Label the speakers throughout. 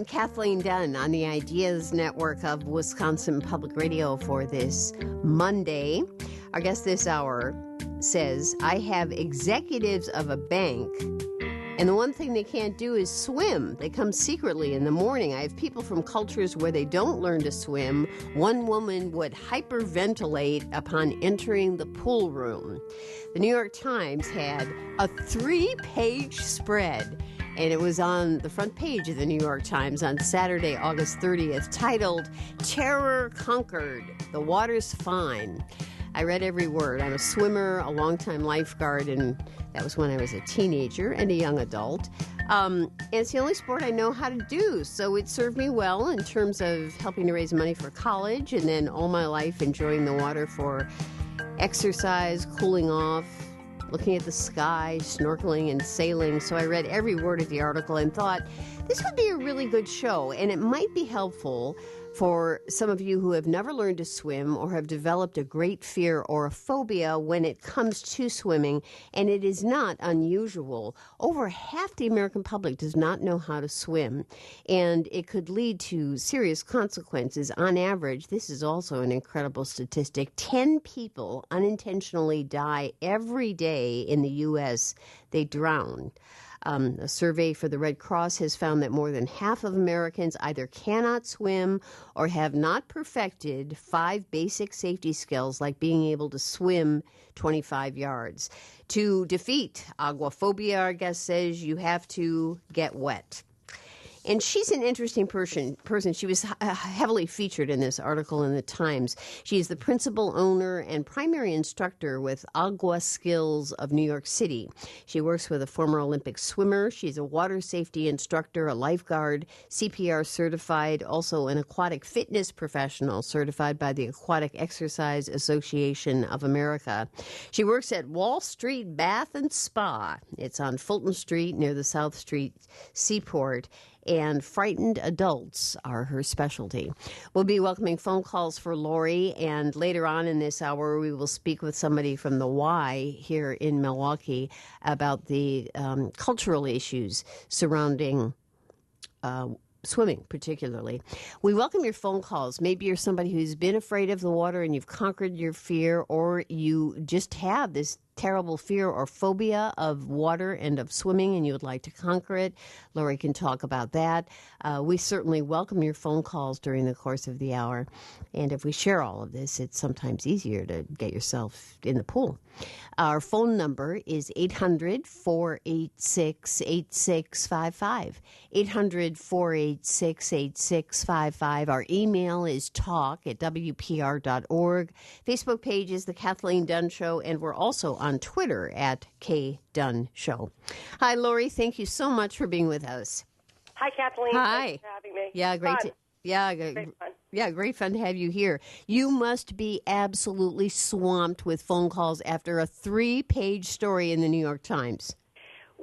Speaker 1: I'm Kathleen Dunn on the Ideas Network of Wisconsin Public Radio for this Monday. Our guest this hour says, I have executives of a bank, and the one thing they can't do is swim. They come secretly in the morning. I have people from cultures where they don't learn to swim. One woman would hyperventilate upon entering the pool room. The New York Times had a 3-page spread, and it was on the front page of the New York Times on Saturday, August 30th, titled, Terror Conquered, the Water's Fine. I read every word. I'm a swimmer, a longtime lifeguard, and that was when I was a teenager and a young adult. And it's the only sport I know how to do, so it served me well in terms of helping to raise money for college, and then all my life enjoying the water for exercise, cooling off, looking at the sky, snorkeling and sailing. So I read every word of the article and thought, this would be a really good show, and it might be helpful for some of you who have never learned to swim or have developed a great fear or a phobia when it comes to swimming, and it is not unusual. Over half the American public does not know how to swim, and it could lead to serious consequences. On average, this is also an incredible statistic, 10 people unintentionally die every day in the U.S. They drown. A survey for the Red Cross has found that more than half of Americans either cannot swim or have not perfected 5 basic safety skills like being able to swim 25 yards. To defeat aquaphobia, our guest says, you have to get wet. And she's an interesting person. She was heavily featured in this article in the Times. She is the principal owner and primary instructor with AQUASKILLS of New York City. She works with a former Olympic swimmer. She's a water safety instructor, a lifeguard, CPR certified, also an aquatic fitness professional certified by the Aquatic Exercise Association of America. She works at Wall Street Bath and Spa. It's on Fulton Street near the South Street Seaport. And frightened adults are her specialty. We'll be welcoming phone calls for Lori, and later on in this hour, we will speak with somebody from the Y here in Milwaukee about the cultural issues surrounding swimming, particularly. We welcome your phone calls. Maybe you're somebody who's been afraid of the water and you've conquered your fear, or you just have this terrible fear or phobia of water and of swimming and you would like to conquer it. Lori can talk about that. We certainly welcome your phone calls during the course of the hour. And if we share all of this, it's sometimes easier to get yourself in the pool. Our phone number is 800-486-8655. 800-486-8655. Our email is talk@wpr.org. Facebook page is The Kathleen Dunn Show, and we're also on Twitter at @KDunn Show. Hi, Lori. Thank you so much for being with us.
Speaker 2: Hi, Kathleen.
Speaker 1: Hi.
Speaker 2: Thanks for having me.
Speaker 1: Yeah, great. Great fun to have you here. You must be absolutely swamped with phone calls after a 3-page story in the New York Times.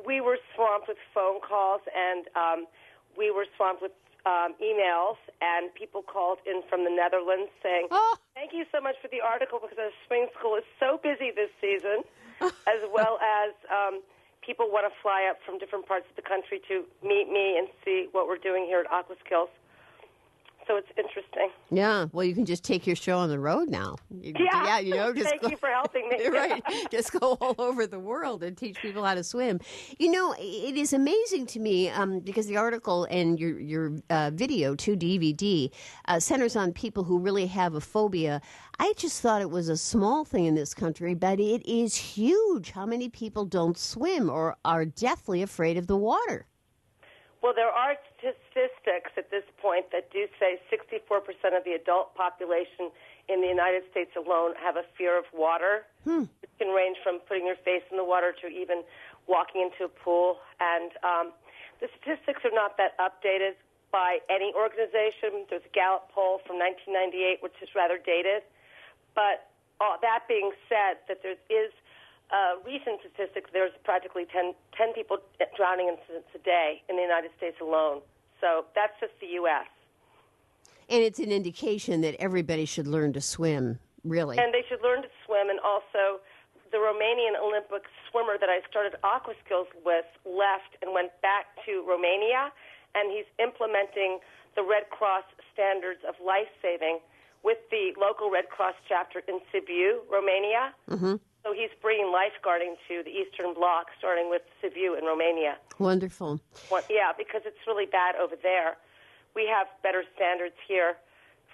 Speaker 2: We were swamped with phone calls, and we were swamped with emails, and people called in from the Netherlands saying, thank you so much for the article because our swimming school is so busy this season, as well as people want to fly up from different parts of the country to meet me and see what we're doing here at AQUASKILLS. So it's interesting.
Speaker 1: Yeah, well, you can just take your show on the road now.
Speaker 2: Just thank you for helping me.
Speaker 1: Right, just go all over the world and teach people how to swim. You know, it is amazing to me because the article and your video, too, DVD, centers on people who really have a phobia. I just thought it was a small thing in this country, but it is huge. How many people don't swim or are deathly afraid of the water?
Speaker 2: Well, there are statistics at this point that do say 64% of the adult population in the United States alone have a fear of water. It can range from putting your face in the water to even walking into a pool. And the statistics are not that updated by any organization. There's a Gallup poll from 1998, which is rather dated. But that being said, that there is recent statistics, there's practically 10 people drowning incidents a day in the United States alone. So that's just the U.S.
Speaker 1: And it's an indication that everybody should learn to swim, really.
Speaker 2: And they should learn to swim. And also, the Romanian Olympic swimmer that I started AQUASKILLS with left and went back to Romania and he's implementing the Red Cross standards of life-saving with the local Red Cross chapter in Sibiu, Romania.
Speaker 1: Mm-hmm.
Speaker 2: So he's bringing lifeguarding to the Eastern Bloc, starting with Sibiu in Romania.
Speaker 1: Wonderful.
Speaker 2: Well, yeah, because it's really bad over there. We have better standards here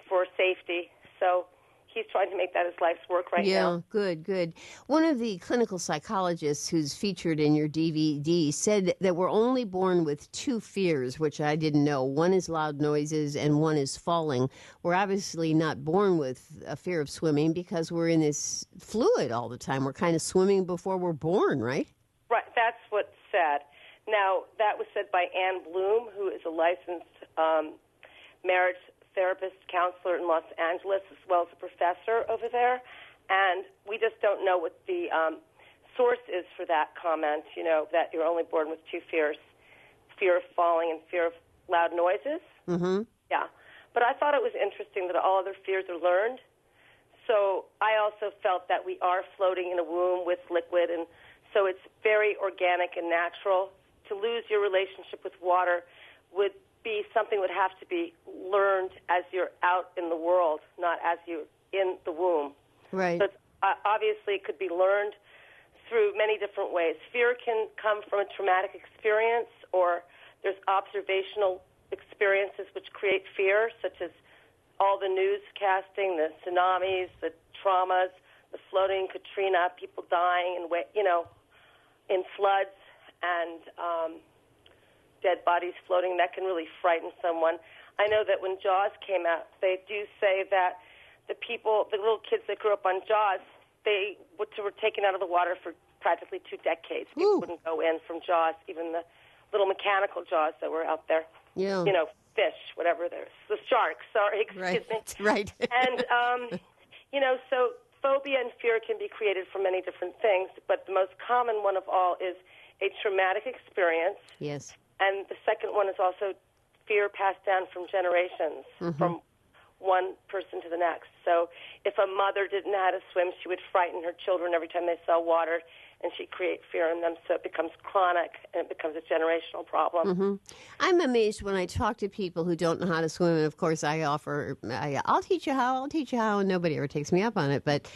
Speaker 2: for safety, so he's trying to make that his life's work right now.
Speaker 1: Yeah, good. One of the clinical psychologists who's featured in your DVD said that we're only born with two fears, which I didn't know. One is loud noises and one is falling. We're obviously not born with a fear of swimming because we're in this fluid all the time. We're kind of swimming before we're born, right?
Speaker 2: Right, that's what's said. Now, that was said by Ann Bloom, who is a licensed marriage therapist counselor in Los Angeles, as well as a professor over there. And we just don't know what the source is for that comment, that you're only born with two fears, fear of falling and fear of loud noises.
Speaker 1: Mm-hmm.
Speaker 2: Yeah. But I thought it was interesting that all other fears are learned. So I also felt that we are floating in a womb with liquid, and so it's very organic and natural. To lose your relationship with water would be something would have to be learned as you're out in the world, not as you're in the womb.
Speaker 1: Right.
Speaker 2: So obviously it could be learned through many different ways. Fear can come from a traumatic experience, or there's observational experiences which create fear, such as all the newscasting, the tsunamis, the traumas, the floating Katrina, people dying in floods, and dead bodies floating. That can really frighten someone. I know that when Jaws came out, they do say that the little kids that grew up on Jaws, they were taken out of the water for practically 2 decades. People wouldn't go in from Jaws, even the little mechanical Jaws that were out there.
Speaker 1: Yeah.
Speaker 2: Fish, whatever. There's the sharks. Sorry, excuse me.
Speaker 1: Right.
Speaker 2: And so phobia and fear can be created from many different things, but the most common one of all is a traumatic experience.
Speaker 1: Yes.
Speaker 2: And the second one is also fear passed down from generations, from one person to the next. So if a mother didn't know how to swim, she would frighten her children every time they saw water, and she'd create fear in them, so it becomes chronic, and it becomes a generational problem.
Speaker 1: Mm-hmm. I'm amazed when I talk to people who don't know how to swim, and of course I'll teach you how, and nobody ever takes me up on it, but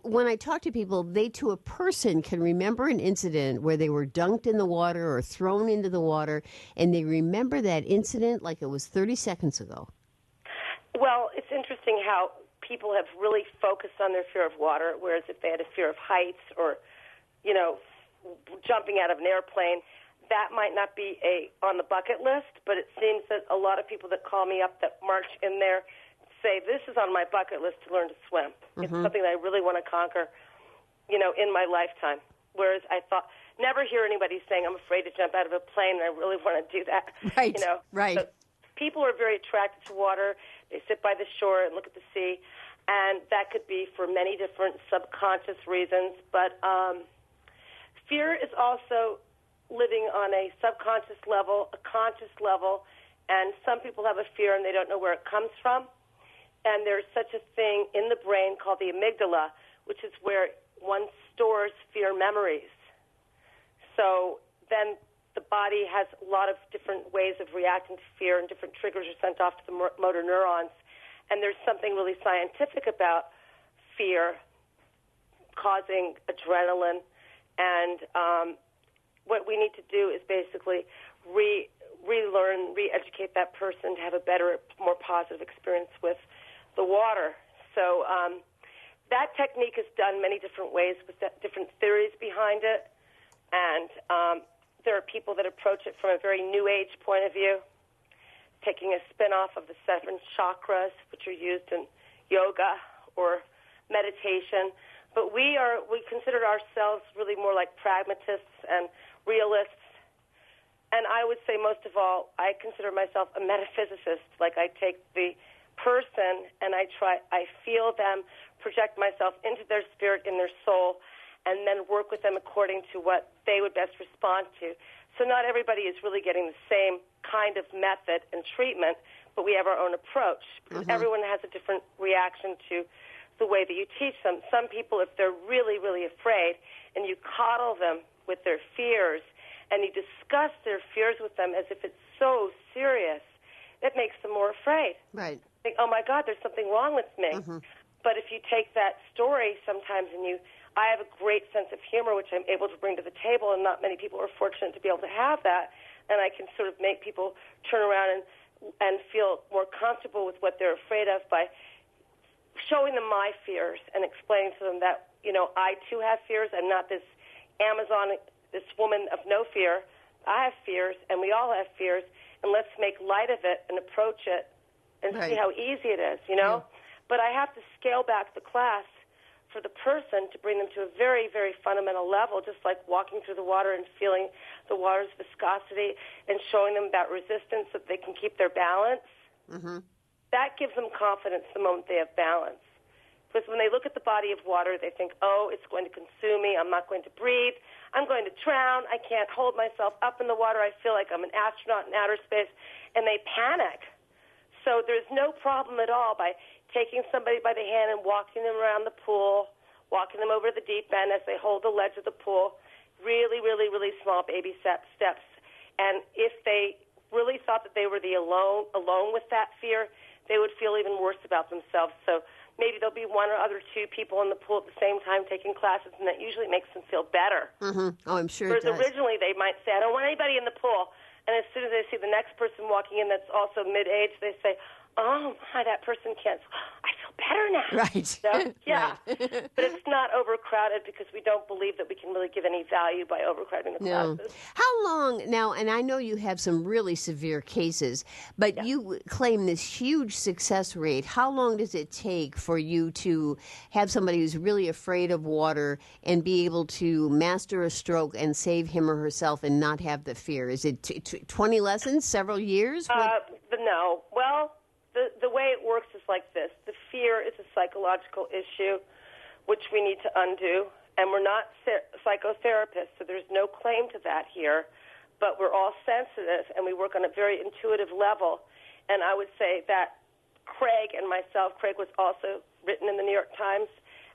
Speaker 1: when I talk to people, they to a person can remember an incident where they were dunked in the water or thrown into the water, and they remember that incident like it was 30 seconds ago.
Speaker 2: Well, it's interesting how people have really focused on their fear of water, whereas if they had a fear of heights or, jumping out of an airplane, that might not be on the bucket list, but it seems that a lot of people that call me up that march in there say, this is on my bucket list to learn to swim. It's something that I really want to conquer, in my lifetime. Whereas I never hear anybody saying, I'm afraid to jump out of a plane, and I really want to do that.
Speaker 1: Right, right.
Speaker 2: So people are very attracted to water. They sit by the shore and look at the sea, and that could be for many different subconscious reasons. But fear is also living on a subconscious level, a conscious level, and some people have a fear and they don't know where it comes from. And there's such a thing in the brain called the amygdala, which is where one stores fear memories. So then the body has a lot of different ways of reacting to fear, and different triggers are sent off to the motor neurons. And there's something really scientific about fear causing adrenaline. And what we need to do is basically relearn, re-educate that person to have a better, more positive experience with the water. So that technique is done many different ways with different theories behind it. And there are people that approach it from a very New Age point of view, taking a spin-off of the 7 chakras, which are used in yoga or meditation. But we consider ourselves really more like pragmatists and realists. And I would say most of all, I consider myself a metaphysicist. Like I take the person and I feel them, project myself into their spirit, in their soul, and then work with them according to what they would best respond to. So not everybody is really getting the same kind of method and treatment, but we have our own approach. Because everyone has a different reaction to the way that you teach them. Some people, if they're really, really afraid, and you coddle them with their fears, and you discuss their fears with them as if it's so serious, it makes them more afraid.
Speaker 1: Right.
Speaker 2: Think, oh, my God, there's something wrong with me. Mm-hmm. But if you take that story sometimes and I have a great sense of humor, which I'm able to bring to the table, and not many people are fortunate to be able to have that, and I can sort of make people turn around and feel more comfortable with what they're afraid of by showing them my fears and explaining to them that, I too have fears. I'm not this this woman of no fear. I have fears, and we all have fears, and let's make light of it and approach it and see how easy it is, Yeah. But I have to scale back the class for the person to bring them to a very, very fundamental level, just like walking through the water and feeling the water's viscosity and showing them about resistance so that they can keep their balance. Mm-hmm. That gives them confidence the moment they have balance. Because when they look at the body of water, they think, oh, it's going to consume me. I'm not going to breathe. I'm going to drown. I can't hold myself up in the water. I feel like I'm an astronaut in outer space. And they panic. So there's no problem at all by taking somebody by the hand and walking them around the pool, walking them over the deep end as they hold the ledge of the pool, really, really, really small baby steps. And if they really thought that they were alone with that fear, they would feel even worse about themselves. So maybe there'll be one or two people in the pool at the same time taking classes, and that usually makes them feel better.
Speaker 1: Mm-hmm. Oh, I'm sure
Speaker 2: Whereas
Speaker 1: it does.
Speaker 2: Originally they might say, I don't want anybody in the pool. And as soon as they see the next person walking in that's also mid-age, they say, oh, my, that person can't. I feel better now.
Speaker 1: Right.
Speaker 2: So, yeah.
Speaker 1: Right.
Speaker 2: But it's not overcrowded because we don't believe that we can really give any value by overcrowding the classes.
Speaker 1: How long now, and I know you have some really severe cases, but you claim this huge success rate. How long does it take for you to have somebody who's really afraid of water and be able to master a stroke and save him or herself and not have the fear? Is it 20 lessons, several years?
Speaker 2: No. Well, the way it works is like this. The fear is a psychological issue, which we need to undo. And we're not psychotherapists, so there's no claim to that here. But we're all sensitive, and we work on a very intuitive level. And I would say that Craig and myself, Craig was also written in the New York Times,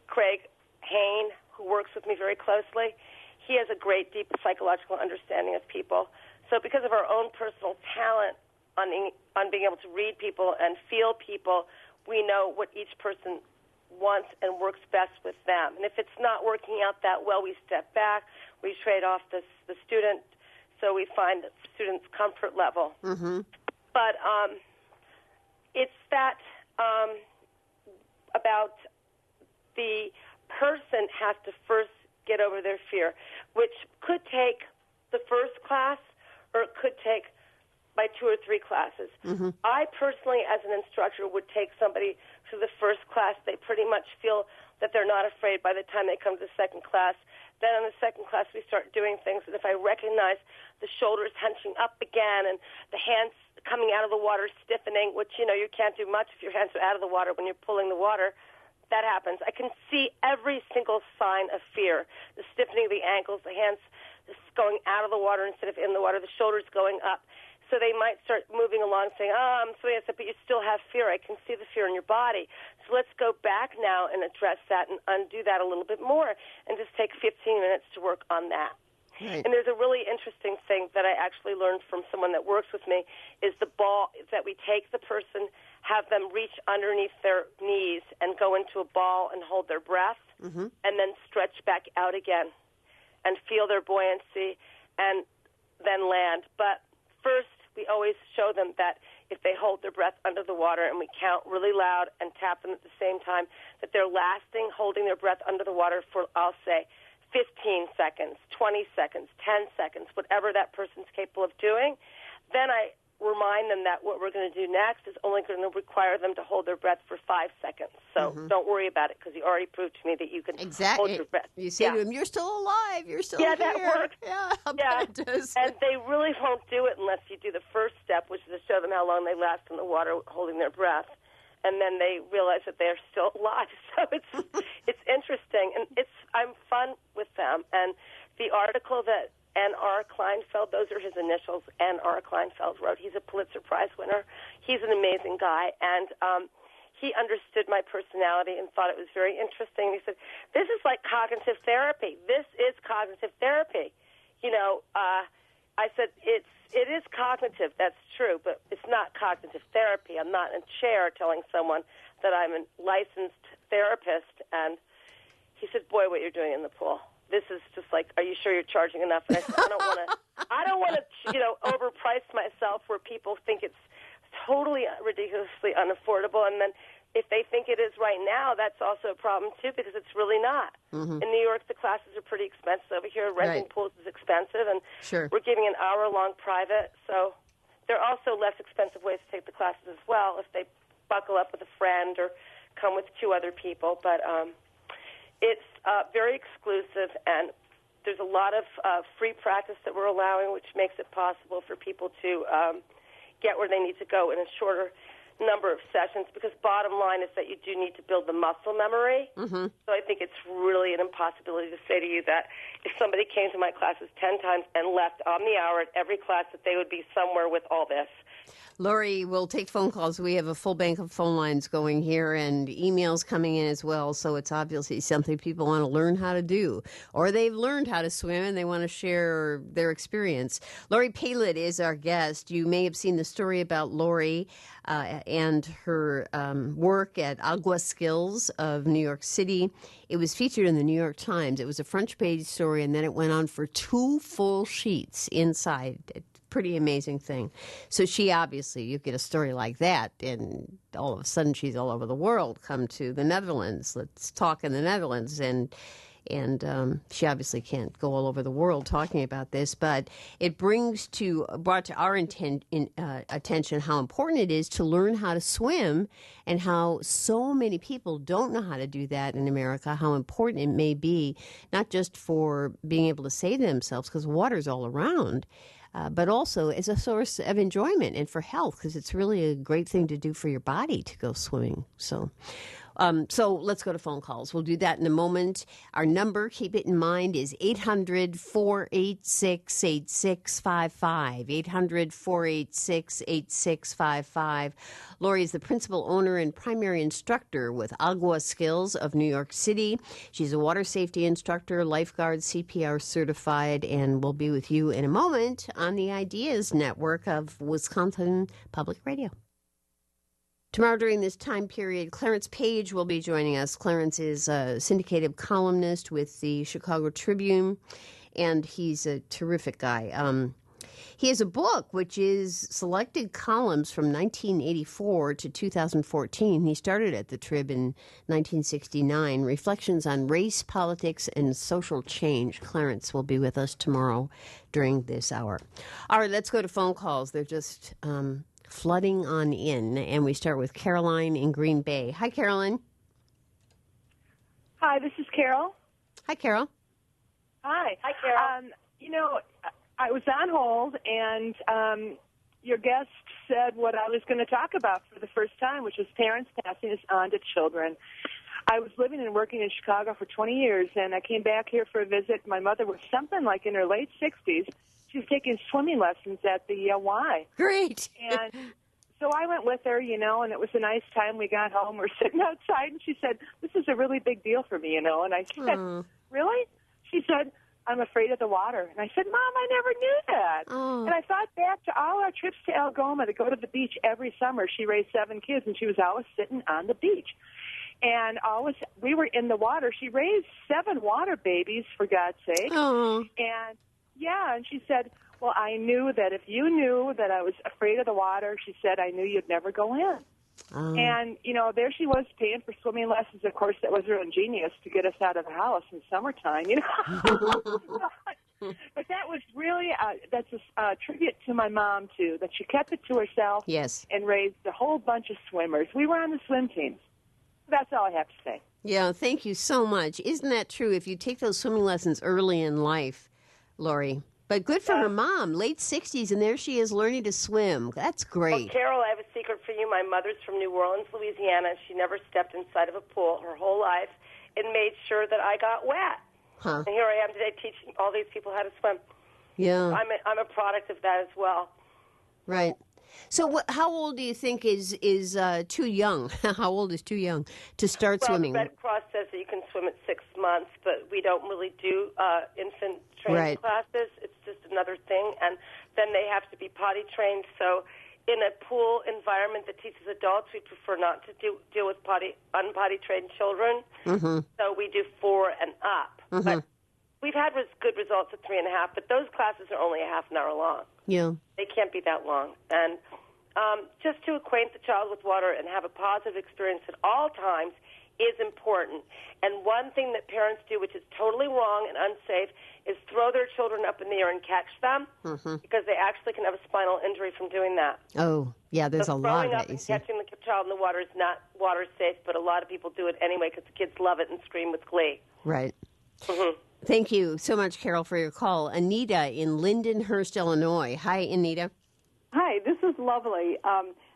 Speaker 2: Craig Hain, who works with me very closely, he has a great, deep psychological understanding of people. So because of our own personal talent on being able to read people and feel people, we know what each person wants and works best with them. And if it's not working out that well, we step back, we trade off the student, so we find the student's comfort level. Mm-hmm. But it's that about the person has to first get over their fear, which could take the first class or it could take by 2 or 3 classes. Mm-hmm. I personally, as an instructor, would take somebody to the first class. They pretty much feel that they're not afraid by the time they come to the second class. Then in the second class, we start doing things. And if I recognize the shoulders hunching up again and the hands coming out of the water stiffening, which, you can't do much if your hands are out of the water when you're pulling the water, that happens. I can see every single sign of fear, the stiffening of the ankles, the hands just going out of the water instead of in the water, the shoulders going up. So they might start moving along saying, I'm sorry, but you still have fear. I can see the fear in your body. So let's go back now and address that and undo that a little bit more and just take 15 minutes to work on that. Right. And there's a really interesting thing that I actually learned from someone that works with me is the ball, that we take the person, have them reach underneath their knees and go into a ball and hold their breath, mm-hmm. and then stretch back out again and feel their buoyancy and then land. But first, we always show them that if they hold their breath under the water and we count really loud and tap them at the same time, that they're holding their breath under the water for, I'll say, 15 seconds, 20 seconds, 10 seconds, whatever that person's capable of doing. Then I remind them that what we're going to do next is only going to require them to hold their breath for 5 seconds. So don't worry about it because you already proved to me that you can hold your breath.
Speaker 1: You say to them, you're still alive, you're still here.
Speaker 2: Yeah, that works.
Speaker 1: Yeah, I bet it does.
Speaker 2: And they really won't do it unless you do the first step, which is to show them how long they last in the water holding their breath. And then they realize that they're still alive. So it's interesting. And I'm fun with them. And the article that N.R. Kleinfeld, those are his initials, N.R. Kleinfeld wrote. He's a Pulitzer Prize winner. He's an amazing guy, and he understood my personality and thought it was very interesting. He said, this is like cognitive therapy. This is cognitive therapy. that it is cognitive. That's true, but it's not cognitive therapy. I'm not in a chair telling someone that I'm a licensed therapist. And he said, "Boy, what you're doing in the pool. This is just like, are you sure you're charging enough?" And I said, I don't want to, overprice myself where people think it's totally ridiculously unaffordable. And then if they think it is right now, that's also a problem too, because it's really not. Mm-hmm. In New York, the classes are pretty expensive. Over here, renting pools is expensive, and we're giving an hour-long private. So there are also less expensive ways to take the classes as well if they buckle up with a friend or come with 2 other people. But it's very exclusive, and there's a lot of free practice that we're allowing, which makes it possible for people to get where they need to go in a shorter number of sessions, because bottom line is that you do need to build the muscle memory. Mm-hmm. So I think it's really an impossibility to say to you that if somebody came to my classes 10 times and left on the hour at every class, that they would be somewhere with all this.
Speaker 1: Lori, we'll take phone calls. We have a full bank of phone lines going here and emails coming in as well. So it's obviously something people want to learn how to do, or they've learned how to swim and they want to share their experience. Lori PAILET is our guest. You may have seen the story about Lori and her work at AQUASKILLS of New York City. It was featured in the New York Times. It was a front page story, and then it went on for 2 full sheets inside. Pretty amazing thing. So she obviously, you get a story like that, and all of a sudden she's all over the world. Come to the Netherlands. Let's talk in the Netherlands. And she obviously can't go all over the world talking about this, but it brought to our attention how important it is to learn how to swim, and how so many people don't know how to do that in America, how important it may be, not just for being able to save themselves, because water's all around, but also as a source of enjoyment and for health, because it's really a great thing to do for your body to go swimming. So let's go to phone calls. We'll do that in a moment. Our number, keep it in mind, is 800-486-8655. 800-486-8655. Lori is the principal owner and primary instructor with AQUASKILLS of New York City. She's a water safety instructor, lifeguard, CPR certified, and we'll be with you in a moment on the Ideas Network of Wisconsin Public Radio. Tomorrow during this time period, Clarence Page will be joining us. Clarence is a syndicated columnist with the Chicago Tribune, and he's a terrific guy. He has a book which is selected columns from 1984 to 2014. He started at the Trib in 1969, Reflections on Race, Politics, and Social Change. Clarence will be with us tomorrow during this hour. All right, let's go to phone calls. They're just flooding on in, and we start with Caroline in Green Bay. Hi, Caroline.
Speaker 3: Hi, this is Carol.
Speaker 1: Hi, Carol.
Speaker 3: Hi.
Speaker 2: Hi, Carol.
Speaker 3: I was on hold, and your guest said what I was going to talk about for the first time, which was parents passing this on to children. I was living and working in Chicago for 20 years, and I came back here for a visit. My mother was something like in her late 60s. She was taking swimming lessons at the Y.
Speaker 1: Great.
Speaker 3: And so I went with her, and it was a nice time. We got home. We're sitting outside, and she said, "This is a really big deal for me, And I said, "Really?" She said, "I'm afraid of the water." And I said, "Mom, I never knew that." And I thought back to all our trips to Algoma to go to the beach every summer. She raised 7 kids, and she was always sitting on the beach. And we were in the water. She raised 7 water babies, for God's sake. And she said, "Well, I knew that if you knew that I was afraid of the water," she said, "I knew you'd never go in." And, there she was paying for swimming lessons. Of course, that was her ingenious to get us out of the house in summertime, But that was really, that's a tribute to my mom, too, that she kept it to herself.
Speaker 1: Yes.
Speaker 3: And raised a whole bunch of swimmers. We were on the swim teams. That's all I have to say.
Speaker 1: Yeah, thank you so much. Isn't that true? If you take those swimming lessons early in life, Lori. But good for her mom, late 60s, and there she is learning to swim. That's great.
Speaker 2: Well, Carol, I have a secret for you. My mother's from New Orleans, Louisiana. She never stepped inside of a pool her whole life and made sure that I got wet.
Speaker 1: Huh.
Speaker 2: And here I am today teaching all these people how to swim.
Speaker 1: Yeah.
Speaker 2: I'm a product of that as well.
Speaker 1: Right. So how old do you think is too young? How old is too young to start swimming?
Speaker 2: The Red Cross says that you can swim at 6 months, but we don't really do infant training classes. It's just another thing. And then they have to be potty trained. So in a pool environment that teaches adults, we prefer not to deal with unpotty trained children. Mm-hmm. So we do 4 and up. Mm-hmm. But we've had good results at 3.5, but those classes are only a half an hour long.
Speaker 1: Yeah.
Speaker 2: They can't be that long. And just to acquaint the child with water and have a positive experience at all times is important. And one thing that parents do, which is totally wrong and unsafe, is throw their children up in the air and catch them, because they actually can have a spinal injury from doing that.
Speaker 1: Oh, yeah, there's a lot of that, you see.
Speaker 2: Catching the child in the water is not water safe, but a lot of people do it anyway because the kids love it and scream with glee.
Speaker 1: Right. Mm-hmm. Thank you so much, Carol, for your call. Anita in Lindenhurst, Illinois. Hi, Anita.
Speaker 4: Hi, this is lovely.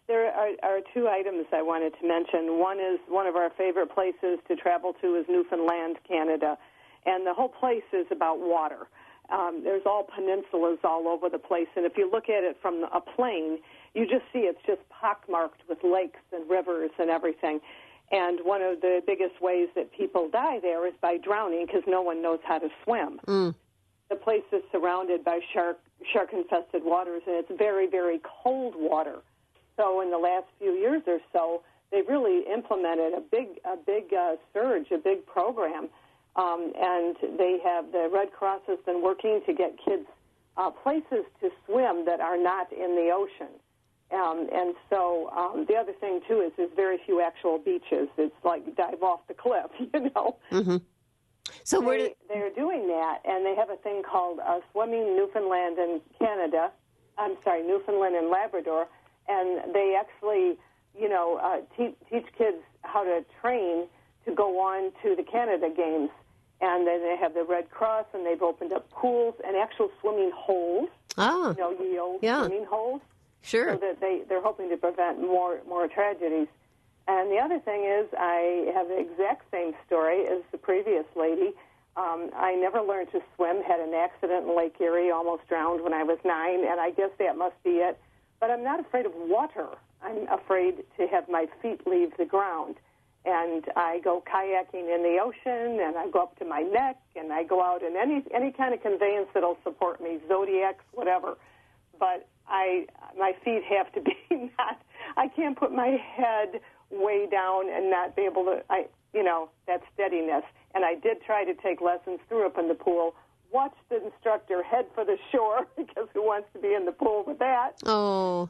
Speaker 4: There are 2 items I wanted to mention. One is one of our favorite places to travel to is Newfoundland, Canada, and the whole place is about water. There's all peninsulas all over the place, and if you look at it from a plane, you just see it's just pockmarked with lakes and rivers and everything. And one of the biggest ways that people die there is by drowning because no one knows how to swim. Mm. The place is surrounded by shark-infested waters, and it's very, very cold water. So in the last few years or so, they've really implemented a big surge, a big program, and the Red Cross has been working to get kids places to swim that are not in the ocean. And so the other thing, too, is there's very few actual beaches. It's like dive off the cliff, you know. Mm-hmm. So they're doing that, and they have a thing called Swimming Newfoundland and Newfoundland and Labrador, and they actually, teach kids how to train to go on to the Canada Games. And then they have the Red Cross, and they've opened up pools and actual swimming holes. Oh, swimming holes.
Speaker 1: Sure.
Speaker 4: So that they're hoping to prevent more tragedies. And the other thing is, I have the exact same story as the previous lady. I never learned to swim, had an accident in Lake Erie, almost drowned when I was 9, and I guess that must be it. But I'm not afraid of water. I'm afraid to have my feet leave the ground. And I go kayaking in the ocean, and I go up to my neck, and I go out in any kind of conveyance that'll support me, Zodiacs, whatever. But my feet have to be I can't put my head way down and not be able to, that steadiness. And I did try to take lessons, threw up in the pool, watched the instructor head for the shore, because who wants to be in the pool with that?
Speaker 1: Oh.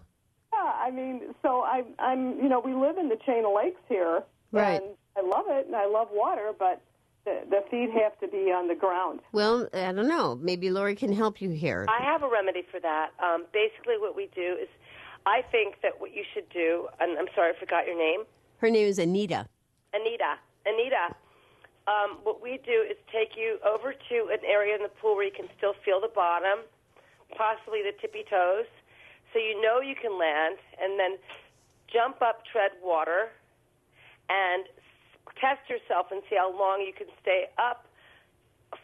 Speaker 4: Yeah, so I'm we live in the chain of lakes here.
Speaker 1: Right.
Speaker 4: And I love it, and I love water, but the feet have to be on the ground.
Speaker 1: Well, I don't know. Maybe Lori can help you here.
Speaker 2: I have a remedy for that. Basically what we do is, I think that what you should do, and I'm sorry I forgot your name.
Speaker 1: Her name is Anita.
Speaker 2: Anita. What we do is take you over to an area in the pool where you can still feel the bottom, possibly the tippy toes, so you know you can land, and then jump up, tread water, and test yourself and see how long you can stay up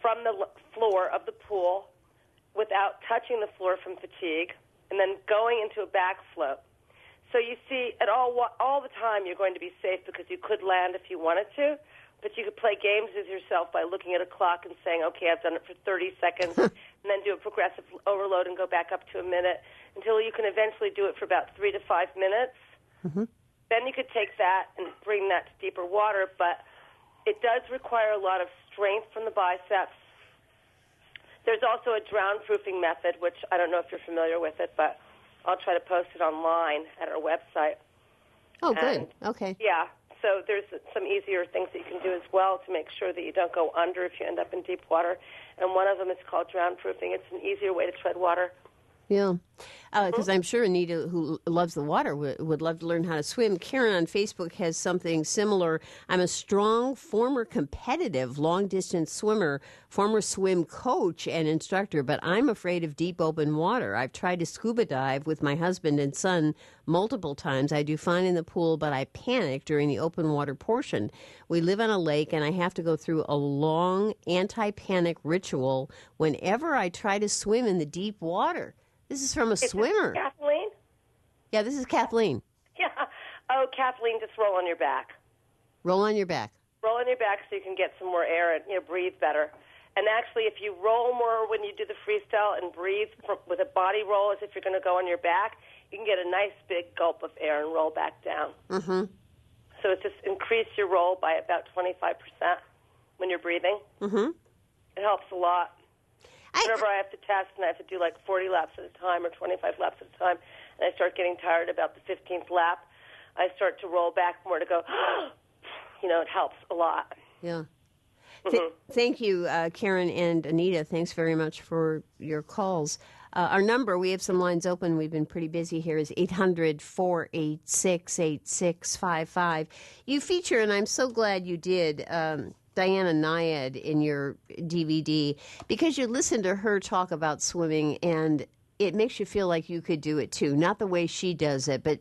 Speaker 2: from the floor of the pool without touching the floor from fatigue, and then going into a back float. So you see, all the time you're going to be safe because you could land if you wanted to, but you could play games with yourself by looking at a clock and saying, okay, I've done it for 30 seconds, and then do a progressive overload and go back up to a minute until you can eventually do it for about 3 to 5 minutes. Mm-hmm. Then you could take that and bring that to deeper water, but it does require a lot of strength from the biceps. There's also a drown-proofing method, which I don't know if you're familiar with it, but I'll try to post it online at our website.
Speaker 1: Oh, good. Okay.
Speaker 2: Yeah. So there's some easier things that you can do as well to make sure that you don't go under if you end up in deep water. And one of them is called drown-proofing. It's an easier way to tread water.
Speaker 1: Yeah, because I'm sure Anita, who loves the water, would love to learn how to swim. Karen on Facebook has something similar. I'm a strong, former competitive long-distance swimmer, former swim coach and instructor, but I'm afraid of deep open water. I've tried to scuba dive with my husband and son multiple times. I do fine in the pool, but I panic during the open water portion. We live on a lake, and I have to go through a long anti-panic ritual whenever I try to swim in the deep water. This is from a swimmer.
Speaker 2: Kathleen?
Speaker 1: Yeah, this is Kathleen.
Speaker 2: Yeah. Oh, Kathleen, just roll on your back.
Speaker 1: Roll on your back.
Speaker 2: Roll on your back so you can get some more air and breathe better. And actually, if you roll more when you do the freestyle and breathe with a body roll as if you're going to go on your back, you can get a nice big gulp of air and roll back down.
Speaker 1: Mm-hmm.
Speaker 2: So it just increase your roll by about 25% when you're breathing.
Speaker 1: Mm-hmm.
Speaker 2: It helps a lot. Whenever I have to test and I have to do like 40 laps at a time or 25 laps at a time, and I start getting tired about the 15th lap, I start to roll back more to go, it helps a lot.
Speaker 1: Yeah.
Speaker 2: Mm-hmm.
Speaker 1: Thank you, Karen and Anita. Thanks very much for your calls. Our number, we have some lines open. We've been pretty busy here, is 800-486-8655. You feature, and I'm so glad you did, Diana Nyad in your DVD, because you listen to her talk about swimming, and it makes you feel like you could do it too. Not the way she does it, but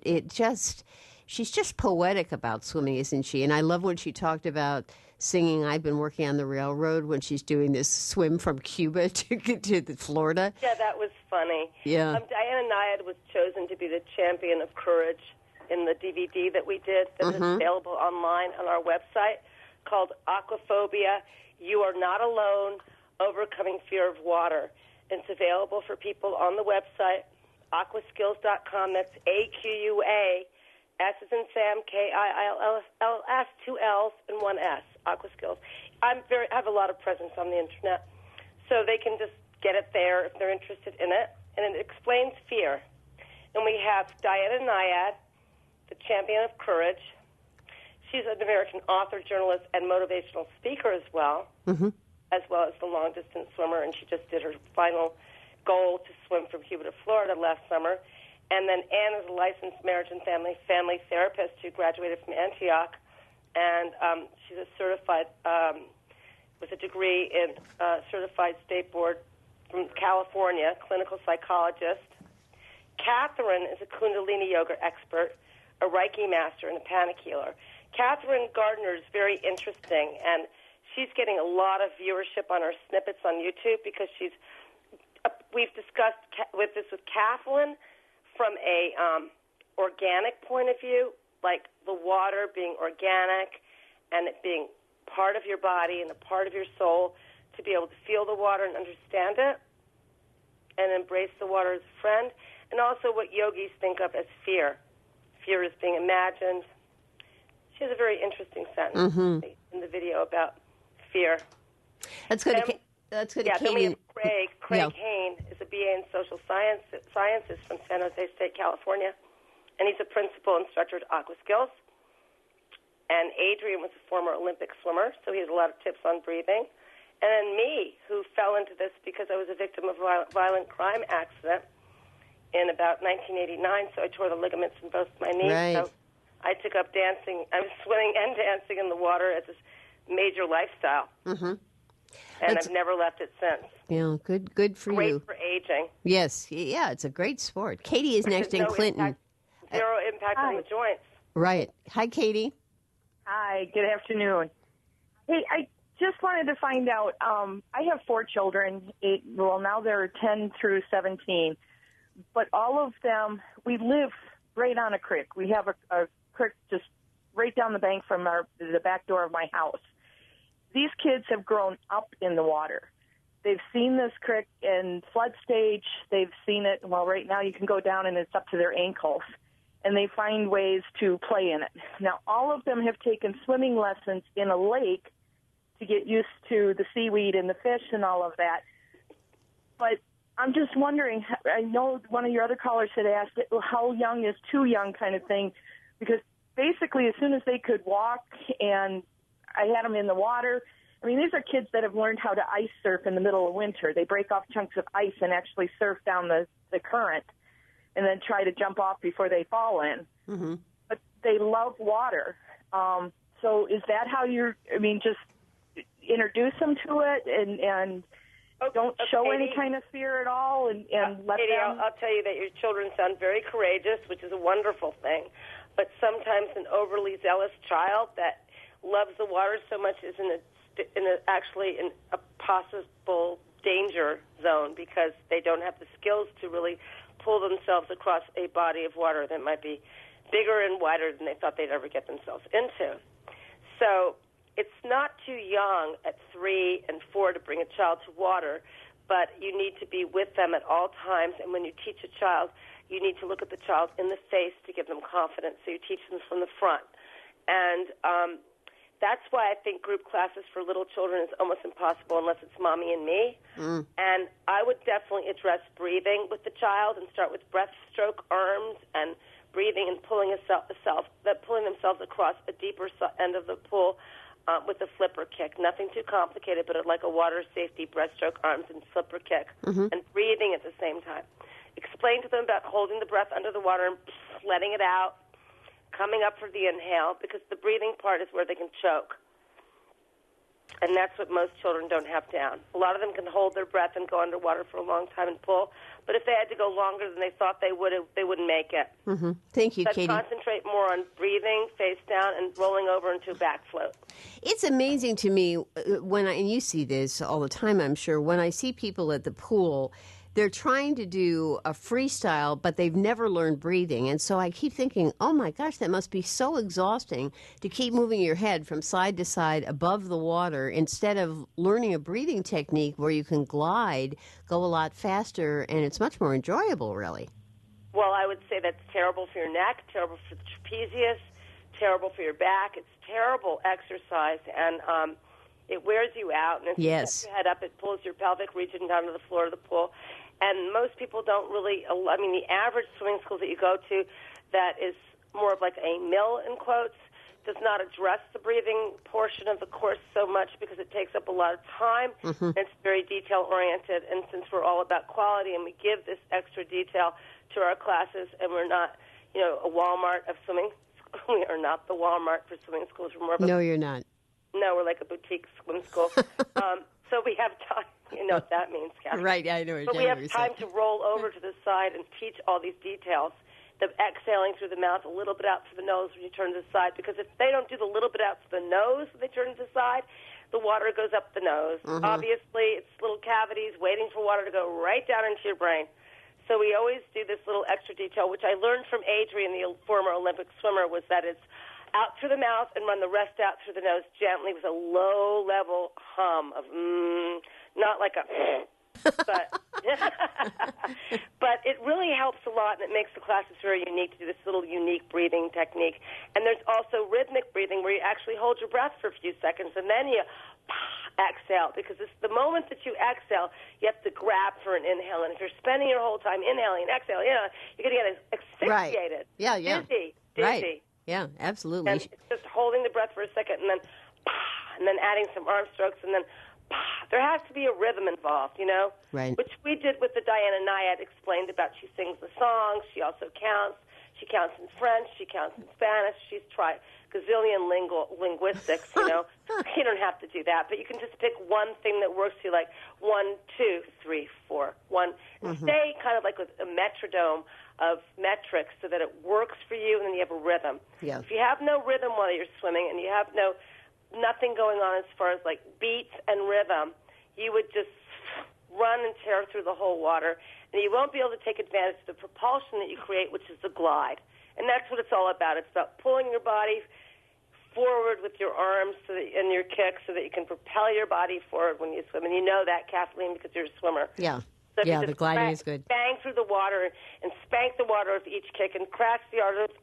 Speaker 1: she's just poetic about swimming, isn't she? And I love when she talked about singing I've Been Working on the Railroad when she's doing this swim from Cuba to Florida.
Speaker 2: Yeah, that was funny.
Speaker 1: Yeah.
Speaker 2: Diana Nyad was chosen to be the champion of courage in the DVD that we did that is available online on our website called Aquaphobia, You Are Not Alone, Overcoming Fear of Water. It's available for people on the website, aquaskills.com. That's AQUA. S as in Sam, KILLS, 2 L's and 1 S, Aquaskills. I have a lot of presence on the internet, so they can just get it there if they're interested in it. And it explains fear. And we have Diana Nyad, the champion of courage. She's an American author, journalist, and motivational speaker as well as the long-distance swimmer, and she just did her final goal to swim from Cuba to Florida last summer. And then Anne is a licensed marriage and family therapist who graduated from Antioch, and she's a certified, with a degree in certified state board from California, clinical psychologist. Catherine is a Kundalini yoga expert, a Reiki master, and a panic healer. Catherine Gardner is very interesting, and she's getting a lot of viewership on her snippets on YouTube because we've discussed with Kathleen from a organic point of view, like the water being organic and it being part of your body and a part of your soul, to be able to feel the water and understand it and embrace the water as a friend, and also what yogis think of as fear. Fear is being imagined. She has a very interesting sentence in the video about fear.
Speaker 1: Let's go to Katie.
Speaker 2: Then we have Craig Hain is a BA in social sciences from San Jose State, California, and he's a principal instructor at AquaSkills. And Adrian was a former Olympic swimmer, so he has a lot of tips on breathing. And then me, who fell into this because I was a victim of a violent crime accident in about 1989, so I tore the ligaments in both my knees.
Speaker 1: Right.
Speaker 2: So I took up dancing. I was swimming and dancing in the water as a major lifestyle. And I've never left it since.
Speaker 1: Yeah, good for you.
Speaker 2: Great for aging.
Speaker 1: Yes, yeah, it's a great sport. Katie is next in Clinton.
Speaker 2: Zero impact on the joints.
Speaker 1: Right. Hi, Katie.
Speaker 5: Hi, good afternoon. Hey, I just wanted to find out, I have 4 children, now they're 10 through 17, but all of them, we live right on a creek. We have a creek just right down the bank from the back door of my house. These kids have grown up in the water. They've seen this creek in flood stage. They've seen it, well, right now you can go down and it's up to their ankles, and they find ways to play in it. Now, all of them have taken swimming lessons in a lake to get used to the seaweed and the fish and all of that. But I'm just wondering, I know one of your other callers had asked, how young is too young kind of thing, because basically as soon as they could walk and I had them in the water. I mean, these are kids that have learned how to ice surf in the middle of winter. They break off chunks of ice and actually surf down the current and then try to jump off before they fall in. But they love water. So is that how just introduce them to it and don't show any kind of fear at all and let
Speaker 2: Katie,
Speaker 5: them...
Speaker 2: I'll tell you that your children sound very courageous, which is a wonderful thing. But sometimes an overly zealous child that loves the water so much is actually in a possible danger zone because they don't have the skills to really pull themselves across a body of water that might be bigger and wider than they thought they'd ever get themselves into. So it's not too young at 3 and 4 to bring a child to water, but you need to be with them at all times. And when you teach a child, you need to look at the child in the face to give them confidence. So you teach them from the front. And that's why I think group classes for little children is almost impossible unless it's mommy and me. And I would definitely address breathing with the child and start with breaststroke arms and breathing and pulling themselves across a deeper end of the pool with a flipper kick. Nothing too complicated, but like a water safety breaststroke arms and flipper kick, and breathing at the same time. Explain to them about holding the breath under the water and letting it out, coming up for the inhale, because the breathing part is where they can choke. And that's what most children don't have down. A lot of them can hold their breath and go underwater for a long time and pull, but if they had to go longer than they thought they wouldn't make it.
Speaker 1: Thank you,
Speaker 2: So
Speaker 1: Katie.
Speaker 2: Concentrate more on breathing, face down, and rolling over into a back float.
Speaker 1: It's amazing to me and you see this all the time, I'm sure, when I see people at the pool, they're trying to do a freestyle, but they've never learned breathing. And so I keep thinking, oh my gosh, that must be so exhausting to keep moving your head from side to side above the water instead of learning a breathing technique where you can glide, go a lot faster, and it's much more enjoyable, really.
Speaker 2: Well, I would say that's terrible for your neck, terrible for the trapezius, terrible for your back. It's terrible exercise, and it wears you out. And if you put your head up, it pulls your pelvic region down to the floor of the pool. And most people don't really, the average swimming school that you go to that is more of like a mill, in quotes, does not address the breathing portion of the course so much because it takes up a lot of time. And it's very detail-oriented. And since we're all about quality and we give this extra detail to our classes and we're not, a Walmart of swimming, we are not the Walmart for swimming schools. We're more of
Speaker 1: No, you're not.
Speaker 2: No, we're like a boutique swim school. So we have time. You know what that means, Kathy.
Speaker 1: Right, I know.
Speaker 2: But we have time to roll over to the side and teach all these details. The exhaling through the mouth, a little bit out through the nose when you turn to the side. Because if they don't do the little bit out through the nose when they turn to the side, the water goes up the nose. Obviously, it's little cavities waiting for water to go right down into your brain. So we always do this little extra detail, which I learned from Adrian, the former Olympic swimmer, was that it's out through the mouth and run the rest out through the nose gently with a low-level hum of not like a but but it really helps a lot, and it makes the classes very unique to do this little unique breathing technique. And there's also rhythmic breathing where you actually hold your breath for a few seconds and then you exhale, because it's the moment that you exhale, you have to grab for an inhale. And if you're spending your whole time inhaling and exhaling, you're going to get asphyxiated.
Speaker 1: Right. Yeah.
Speaker 2: Dizzy.
Speaker 1: Right. Yeah, absolutely.
Speaker 2: And it's just holding the breath for a second and then adding some arm strokes and then there has to be a rhythm involved,
Speaker 1: Right.
Speaker 2: Which we did with the Diana Nyad explained about. She sings the songs. She also counts. She counts in French. She counts in Spanish. She's tried gazillion linguistics, You don't have to do that, but you can just pick one thing that works for you, like 1, 2, 3, 4, 1, and stay kind of like with a metronome of metrics so that it works for you, and then you have a rhythm.
Speaker 1: Yeah.
Speaker 2: If you have no rhythm while you're swimming and you have nothing going on as far as like beats and rhythm, you would just run and tear through the whole water, and you won't be able to take advantage of the propulsion that you create, which is the glide. And that's what it's all about. It's about pulling your body forward with your arms and your kicks so that you can propel your body forward when you swim. And you know that, Kathleen, because you're a swimmer.
Speaker 1: Yeah.
Speaker 2: So
Speaker 1: the gliding is good.
Speaker 2: Bang through the water and spank the water with each kick and crash the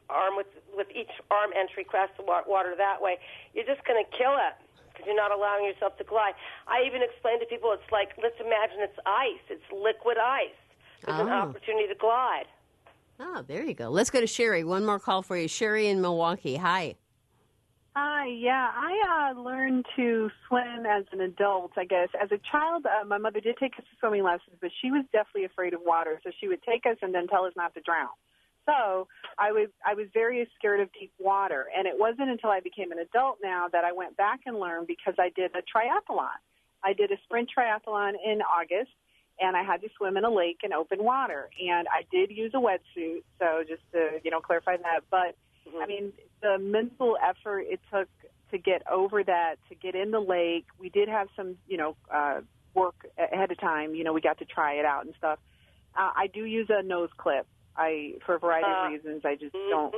Speaker 2: arm with each arm entry, crash the water that way. You're just going to kill it because you're not allowing yourself to glide. I even explain to people, it's like, let's imagine it's ice. It's liquid ice. There's an opportunity to glide.
Speaker 1: Oh, there you go. Let's go to Sherry. One more call for you. Sherry in Milwaukee. Hi.
Speaker 6: Hi, yeah. I learned to swim as an adult, I guess. As a child, my mother did take us to swimming lessons, but she was definitely afraid of water, so she would take us and then tell us not to drown. So I was very scared of deep water, and it wasn't until I became an adult now that I went back and learned because I did a triathlon. I did a sprint triathlon in August, and I had to swim in a lake in open water, and I did use a wetsuit, so just to, clarify that. But, I mean, the mental effort it took to get over that, to get in the lake, we did have some, work ahead of time. We got to try it out and stuff. I do use a nose clip. for a variety of reasons, I just don't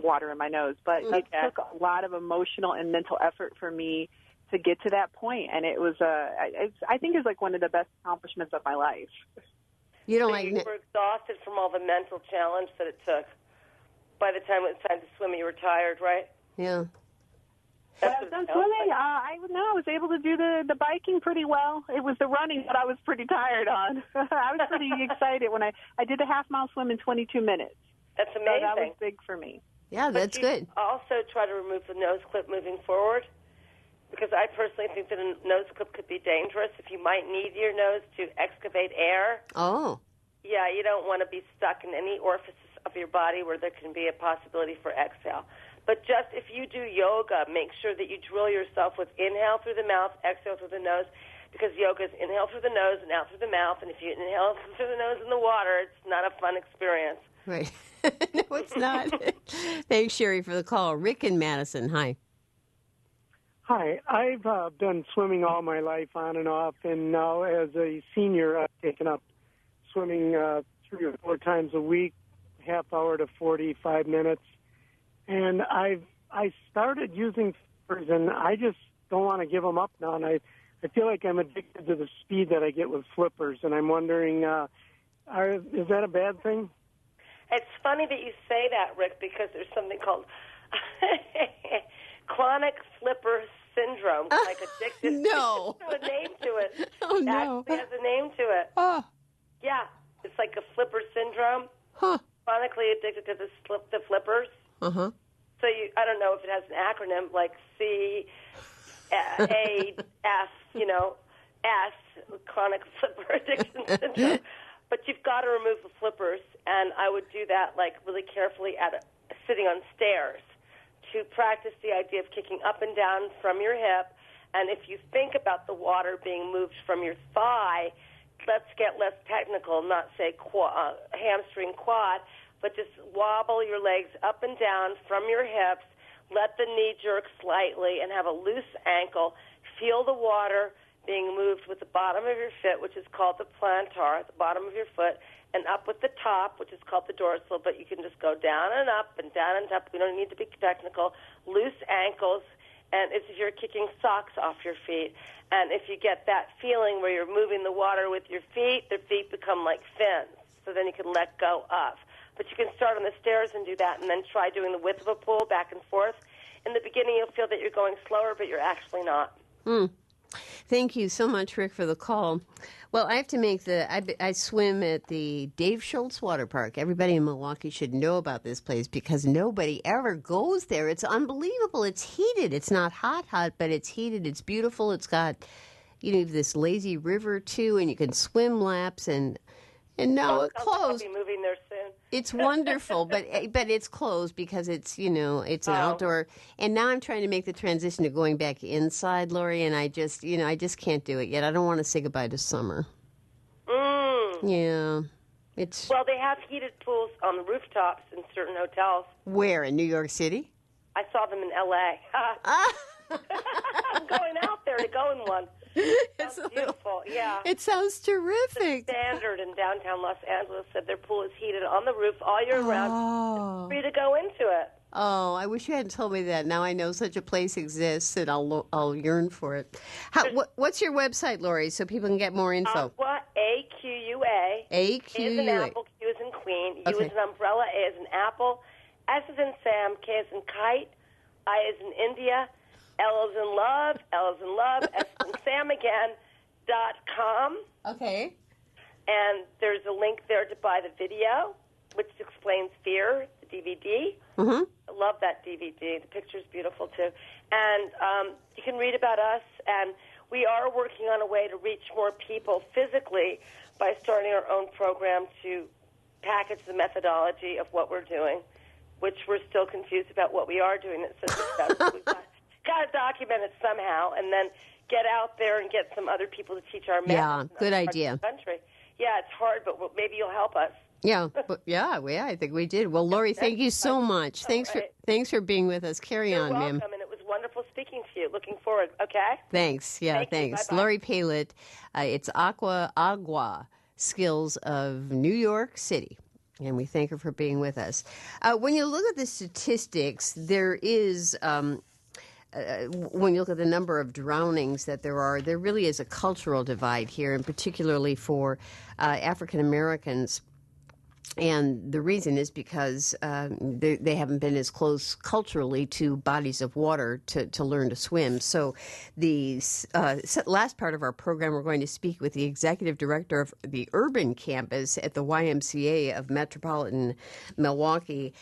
Speaker 6: water in my nose. But it took a lot of emotional and mental effort for me to get to that point, and it was I think it's like one of the best accomplishments of my life.
Speaker 1: You don't
Speaker 2: so
Speaker 1: like
Speaker 2: you were exhausted from all the mental challenge that it took. By the time it was time to swim, you were tired, right?
Speaker 1: Yeah.
Speaker 6: When I was done swimming, I was able to do the biking pretty well. It was the running that I was pretty tired on. I was pretty excited when I did the half-mile swim in 22 minutes.
Speaker 2: That's amazing.
Speaker 6: So that was big for me.
Speaker 1: Yeah, that's good.
Speaker 2: Also try to remove the nose clip moving forward, because I personally think that a nose clip could be dangerous if you might need your nose to excavate air.
Speaker 1: Oh.
Speaker 2: Yeah, you don't want to be stuck in any orifices of your body where there can be a possibility for exhale. But just if you do yoga, make sure that you drill yourself with inhale through the mouth, exhale through the nose, because yoga is inhale through the nose and out through the mouth. And if you inhale through the nose in the water, it's not a fun experience.
Speaker 1: Right. No, it's not. Thanks, Sherry, for the call. Rick in Madison, hi.
Speaker 7: Hi. I've been swimming all my life on and off, and now as a senior, I've taken up swimming 3 or 4 times a week, half hour to 45 minutes. And I started using flippers, and I just don't want to give them up now. And I feel like I'm addicted to the speed that I get with flippers, and I'm wondering, is that a bad thing?
Speaker 2: It's funny that you say that, Rick, because there's something called chronic flipper syndrome, like addicted.
Speaker 1: No.
Speaker 2: There's a name to it.
Speaker 1: Oh, no.
Speaker 2: It actually has a name to it.
Speaker 1: Oh.
Speaker 2: Yeah, it's like a flipper syndrome.
Speaker 1: Huh.
Speaker 2: Chronically addicted to the flippers.
Speaker 1: Uh-huh.
Speaker 2: So I don't know if it has an acronym like CAF, S, chronic flipper addiction syndrome. But you've got to remove the flippers, and I would do that like really carefully sitting on stairs to practice the idea of kicking up and down from your hip. And if you think about the water being moved from your thigh, let's get less technical, not say hamstring quad, but just wobble your legs up and down from your hips, let the knee jerk slightly, and have a loose ankle. Feel the water being moved with the bottom of your foot, which is called the plantar, at the bottom of your foot, and up with the top, which is called the dorsal, but you can just go down and up and down and up. We don't need to be technical. Loose ankles, and it's as if you're kicking socks off your feet. And if you get that feeling where you're moving the water with your feet, the feet become like fins, so then you can let go of. But you can start on the stairs and do that, and then try doing the width of a pool back and forth. In the beginning, you'll feel that you're going slower, but you're actually not.
Speaker 1: Thank you so much, Rick, for the call. Well, I have to make I swim at the Dave Schultz Water Park. Everybody in Milwaukee should know about this place because nobody ever goes there. It's unbelievable. It's heated. It's not hot, but it's heated. It's beautiful. It's got, this lazy river, too, and you can swim laps and no, it closed.
Speaker 2: I'll be moving there soon.
Speaker 1: It's wonderful, but it's closed because it's it's an outdoor. And now I'm trying to make the transition to going back inside, Lori, and I just can't do it yet. I don't want to say goodbye to summer. Yeah,
Speaker 2: well, they have heated pools on the rooftops in certain hotels.
Speaker 1: Where, in New York City?
Speaker 2: I saw them in L.A. I'm going out there to go in one. It's beautiful, yeah.
Speaker 1: It sounds terrific.
Speaker 2: The Standard in downtown Los Angeles said their pool is heated on the roof all year round. It's free to go into it.
Speaker 1: Oh, I wish you hadn't told me that. Now I know such a place exists, and I'll yearn for it. What's your website, Lori, so people can get more info?
Speaker 2: Aqua, AQUA.
Speaker 1: AQUA.
Speaker 2: A is in apple, Q is in queen, U is an umbrella, A is in apple, S is in Sam, K is in kite, I is in India, L is in love, S is in Sam again, .com.
Speaker 1: Okay.
Speaker 2: And there's a link there to buy the video, which explains Fear, the DVD.
Speaker 1: Mm-hmm.
Speaker 2: I love that DVD. The picture's beautiful, too. And you can read about us, and we are working on a way to reach more people physically by starting our own program to package the methodology of what we're doing, which we're still confused about what we are doing. It's so successful. We've got to document it somehow, and then get out there and get some other people to teach our methods.
Speaker 1: Yeah, good idea.
Speaker 2: Country. Yeah, it's hard, but maybe you'll help us.
Speaker 1: Yeah, I think we did. Well, Lori, thank you so much. Thanks for being with us.
Speaker 2: You're
Speaker 1: on,
Speaker 2: welcome,
Speaker 1: ma'am.
Speaker 2: And it was wonderful speaking to you. Looking forward. Okay.
Speaker 1: Thanks. Yeah, thanks. Lori PAILET. It's AQUASKILLS of New York City. And we thank her for being with us. When you look at the statistics, there is, when you look at the number of drownings that there really is a cultural divide here, and particularly for African Americans. And the reason is because they haven't been as close culturally to bodies of water to learn to swim. So the last part of our program, we're going to speak with the executive director of the urban campus at the YMCA of metropolitan Milwaukee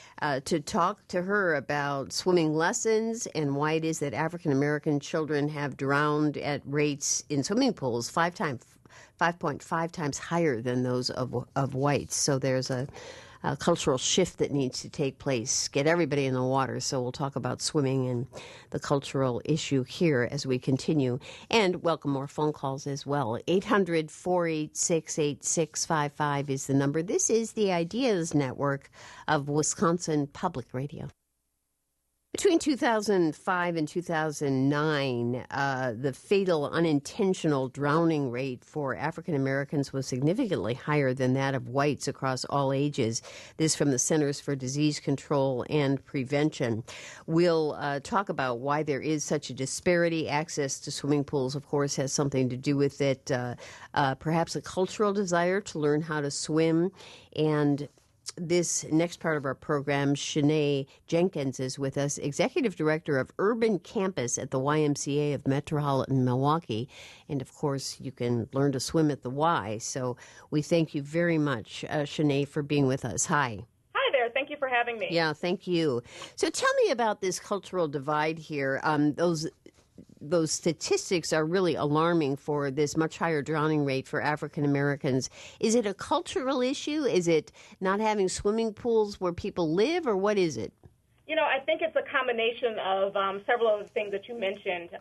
Speaker 1: to talk to her about swimming lessons and why it is that African American children have drowned at rates in swimming pools 5.5 times higher than those of whites. So there's a cultural shift that needs to take place. Get everybody in the water. So we'll talk about swimming and the cultural issue here as we continue. And welcome more phone calls as well. 800-486-8655 is the number. This is the Ideas Network of Wisconsin Public Radio. Between 2005 and 2009, the fatal unintentional drowning rate for African Americans was significantly higher than that of whites across all ages. This from the Centers for Disease Control and Prevention. We'll talk about why there is such a disparity. Access to swimming pools, of course, has something to do with it. Perhaps a cultural desire to learn how to swim. And this next part of our program, Shanae Jenkins is with us, Executive Director of Urban Campus at the YMCA of metropolitan Milwaukee. And, of course, you can learn to swim at the Y. So we thank you very much, Shanae, for being with us. Hi.
Speaker 8: Hi there. Thank you for having me.
Speaker 1: Yeah, thank you. So tell me about this cultural divide here. Those statistics are really alarming for this much higher drowning rate for African Americans. Is it a cultural issue? Is it not having swimming pools where people live, or what is it?
Speaker 8: You know, I think it's a combination of several of the things that you mentioned.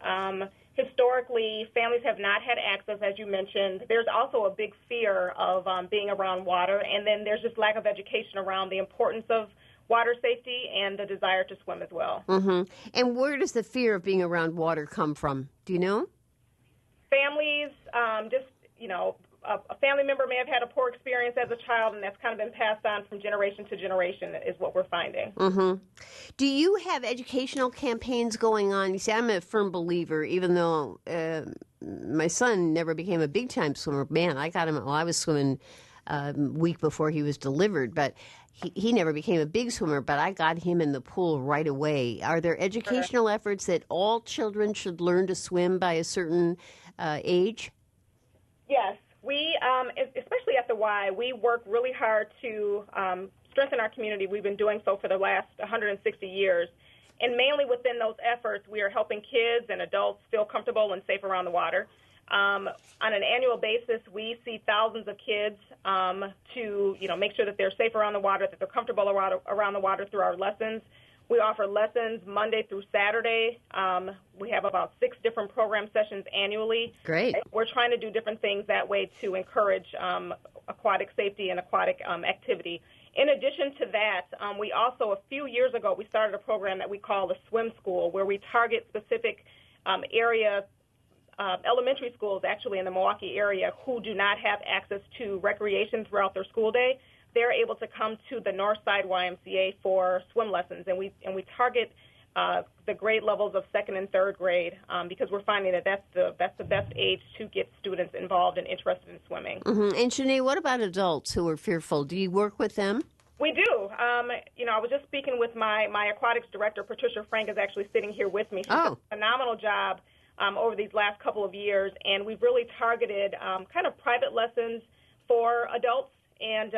Speaker 8: Historically, families have not had access, as you mentioned. There's also a big fear of being around water, and then there's just lack of education around the importance of water safety and the desire to swim as well.
Speaker 1: Mm-hmm. And where does the fear of being around water come from? Do you know?
Speaker 8: Families, a family member may have had a poor experience as a child, and that's kind of been passed on from generation to generation is what we're finding.
Speaker 1: Mm-hmm. Do you have educational campaigns going on? You see, I'm a firm believer, even though my son never became a big-time swimmer. Man, I got him while I was swimming a week before he was delivered, but he never became a big swimmer, but I got him in the pool right away. Are there educational efforts that all children should learn to swim by a certain age?
Speaker 8: Yes. We, especially at the Y, we work really hard to strengthen our community. We've been doing so for the last 160 years. And mainly within those efforts, we are helping kids and adults feel comfortable and safe around the water. On an annual basis, we see thousands of kids to, make sure that they're safe around the water, that they're comfortable around the water through our lessons. We offer lessons Monday through Saturday. We have about 6 different program sessions annually.
Speaker 1: Great.
Speaker 8: We're trying to do different things that way to encourage aquatic safety and aquatic activity. In addition to that, we also, a few years ago, we started a program that we call the Swim School, where we target specific area elementary schools, actually, in the Milwaukee area who do not have access to recreation throughout their school day. They're able to come to the Northside YMCA for swim lessons, and we target the grade levels of 2nd and 3rd grade because we're finding that that's the best age to get students involved and interested in swimming.
Speaker 1: Mm-hmm. And Shanae, what about adults who are fearful? Do you work with them?
Speaker 8: We do. I was just speaking with my aquatics director, Patricia Frank, is actually sitting here with me. She's done a phenomenal job over these last couple of years, and we've really targeted kind of private lessons for adults. And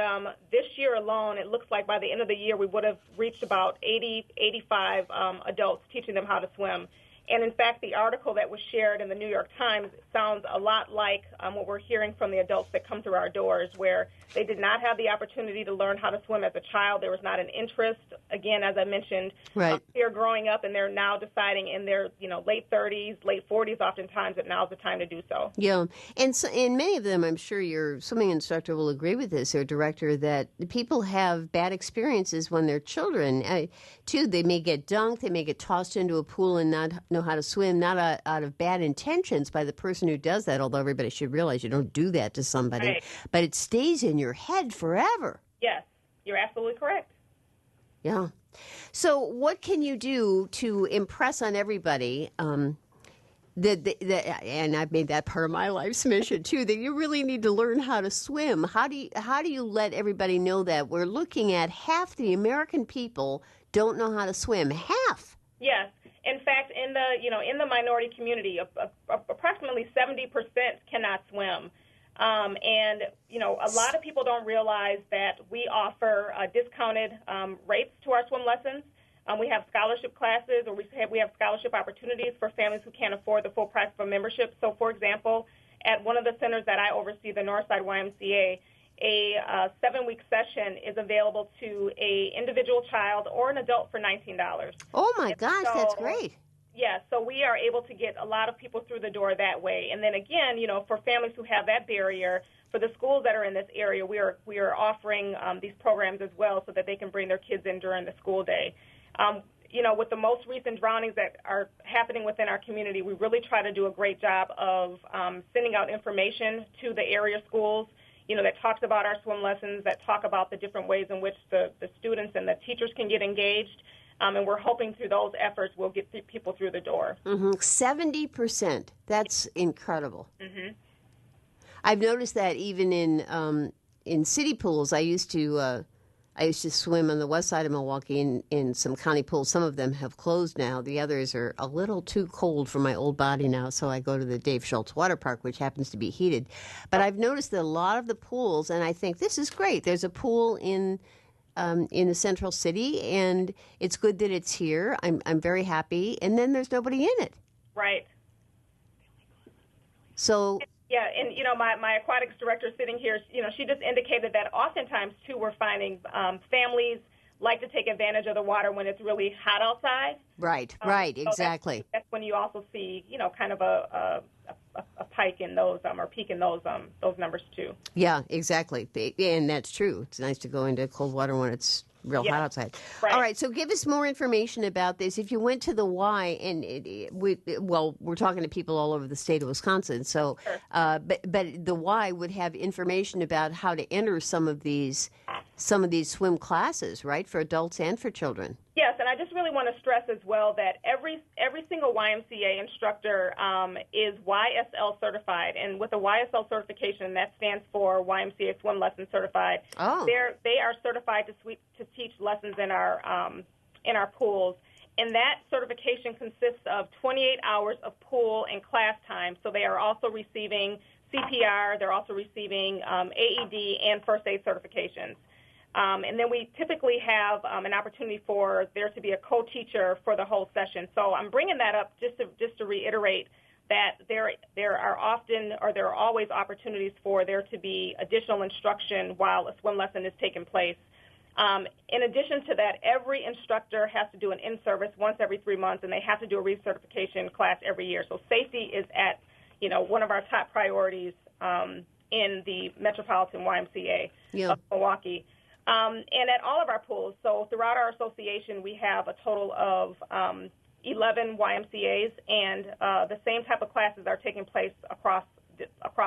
Speaker 8: this year alone, it looks like by the end of the year, we would have reached about 85 adults teaching them how to swim. And, in fact, the article that was shared in the New York Times sounds a lot like what we're hearing from the adults that come through our doors, where they did not have the opportunity to learn how to swim as a child. There was not an interest. Again, as I mentioned, they're growing up, and they're now deciding in their late 30s, late 40s oftentimes that now's the time to do so.
Speaker 1: Yeah. And many of them, I'm sure your swimming instructor will agree with this, or director, that people have bad experiences when they're children. Too, they may get dunked, they may get tossed into a pool and not know how to swim, not out of bad intentions by the person who does that, although everybody should realize you don't do that to somebody. Right. But it stays in your head forever.
Speaker 8: Yes, absolutely correct.
Speaker 1: Yeah. So what can you do to impress on everybody and I've made that part of my life's mission too, that you really need to learn how to swim. How do you let everybody know that? We're looking at half the American people don't know how to swim. Half.
Speaker 8: Yes. In fact, in the minority community, approximately 70% cannot swim. And a lot of people don't realize that we offer discounted rates to our swim lessons. We have scholarship classes, or we have scholarship opportunities for families who can't afford the full price of a membership. So, for example, at one of the centers that I oversee, the Northside YMCA, a 7-week session is available to a individual child or an adult for $19.
Speaker 1: Oh my gosh, that's great.
Speaker 8: Yeah, so we are able to get a lot of people through the door that way. And then again, for families who have that barrier, for the schools that are in this area, we are offering these programs as well so that they can bring their kids in during the school day. With the most recent drownings that are happening within our community, we really try to do a great job of sending out information to the area schools, that talks about our swim lessons, that talk about the different ways in which the students and the teachers can get engaged. And we're hoping through those efforts we'll get people through the door.
Speaker 1: 70%. That's incredible.
Speaker 8: Mm-hmm.
Speaker 1: I've noticed that even in city pools. I used to swim on the west side of Milwaukee in some county pools. Some of them have closed now. The others are a little too cold for my old body now, so I go to the Dave Schultz Water Park, which happens to be heated. But I've noticed that a lot of the pools, and I think this is great. There's a pool in the central city, and it's good that it's here. I'm very happy. And then there's nobody in it.
Speaker 8: Right.
Speaker 1: So...
Speaker 8: Yeah, and, my aquatics director sitting here, she just indicated that oftentimes, too, we're finding families like to take advantage of the water when it's really hot outside.
Speaker 1: Right, exactly.
Speaker 8: So that's when you also see, kind of a pike in those, or peak in those numbers, too.
Speaker 1: Yeah, exactly. And that's true. It's nice to go into cold water when it's real hot outside.
Speaker 8: Right.
Speaker 1: All right, so give us more information about this. If you went to the Y, and we're talking to people all over the state of Wisconsin, so
Speaker 8: Sure.
Speaker 1: but the Y would have information about how to enter some of these swim classes, right, for adults and for children.
Speaker 8: Yes, and I just really want to stress as well that every single YMCA instructor is YSL certified, and with a YSL certification, that stands for YMCA Swim Lesson Certified.
Speaker 1: Oh.
Speaker 8: They are certified to teach lessons in our pools, and that certification consists of 28 hours of pool and class time. So they are also receiving CPR, they're also receiving AED and first aid certifications. And then we typically have an opportunity for there to be a co-teacher for the whole session. So I'm bringing that up just to reiterate that there are always opportunities for there to be additional instruction while a swim lesson is taking place. In addition to that, every instructor has to do an in-service once every 3 months, and they have to do a recertification class every year. So safety is at one of our top priorities in the Metropolitan YMCA of Milwaukee. And at all of our pools, so throughout our association, we have a total of 11 YMCAs, and the same type of classes are taking place across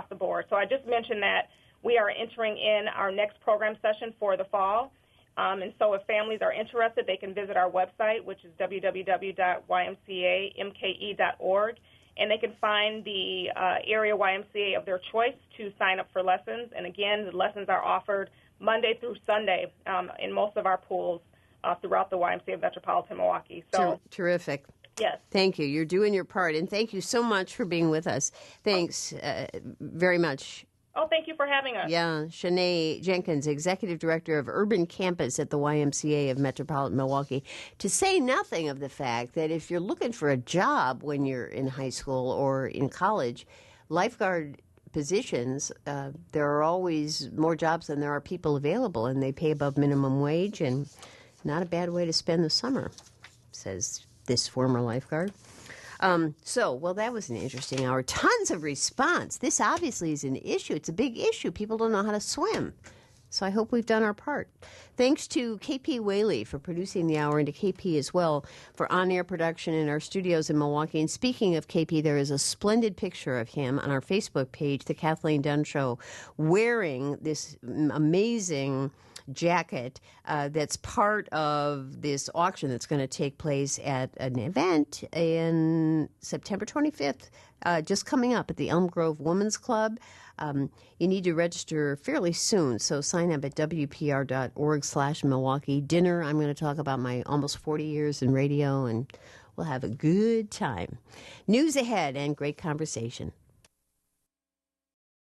Speaker 8: the board. So I just mentioned that we are entering in our next program session for the fall. And so if families are interested, they can visit our website, which is www.ymcamke.org, and they can find the area YMCA of their choice to sign up for lessons. And again, the lessons are offered Monday through Sunday in most of our pools throughout the YMCA of Metropolitan Milwaukee. So
Speaker 1: terrific.
Speaker 8: Yes.
Speaker 1: Thank you. You're doing your part, and thank you so much for being with us. Thanks very much.
Speaker 8: Oh, thank you for having us.
Speaker 1: Yeah, Shanae Jenkins, Executive Director of Urban Campus at the YMCA of Metropolitan Milwaukee, to say nothing of the fact that if you're looking for a job when you're in high school or in college, lifeguard positions, there are always more jobs than there are people available, and they pay above minimum wage, and not a bad way to spend the summer, says this former lifeguard. Well, that was an interesting hour. Tons of response. This obviously is an issue. It's a big issue. People don't know how to swim. So I hope we've done our part. Thanks to KP Whaley for producing the hour, and to KP as well for on-air production in our studios in Milwaukee. And speaking of KP, there is a splendid picture of him on our Facebook page, The Kathleen Dunn Show, wearing this amazing jacket that's part of this auction that's going to take place at an event in September 25th, just coming up at the Elm Grove Women's Club. You need to register fairly soon, so sign up at WPR.org/Milwaukee. Dinner, I'm going to talk about my almost 40 years in radio, and we'll have a good time. News ahead and great conversation.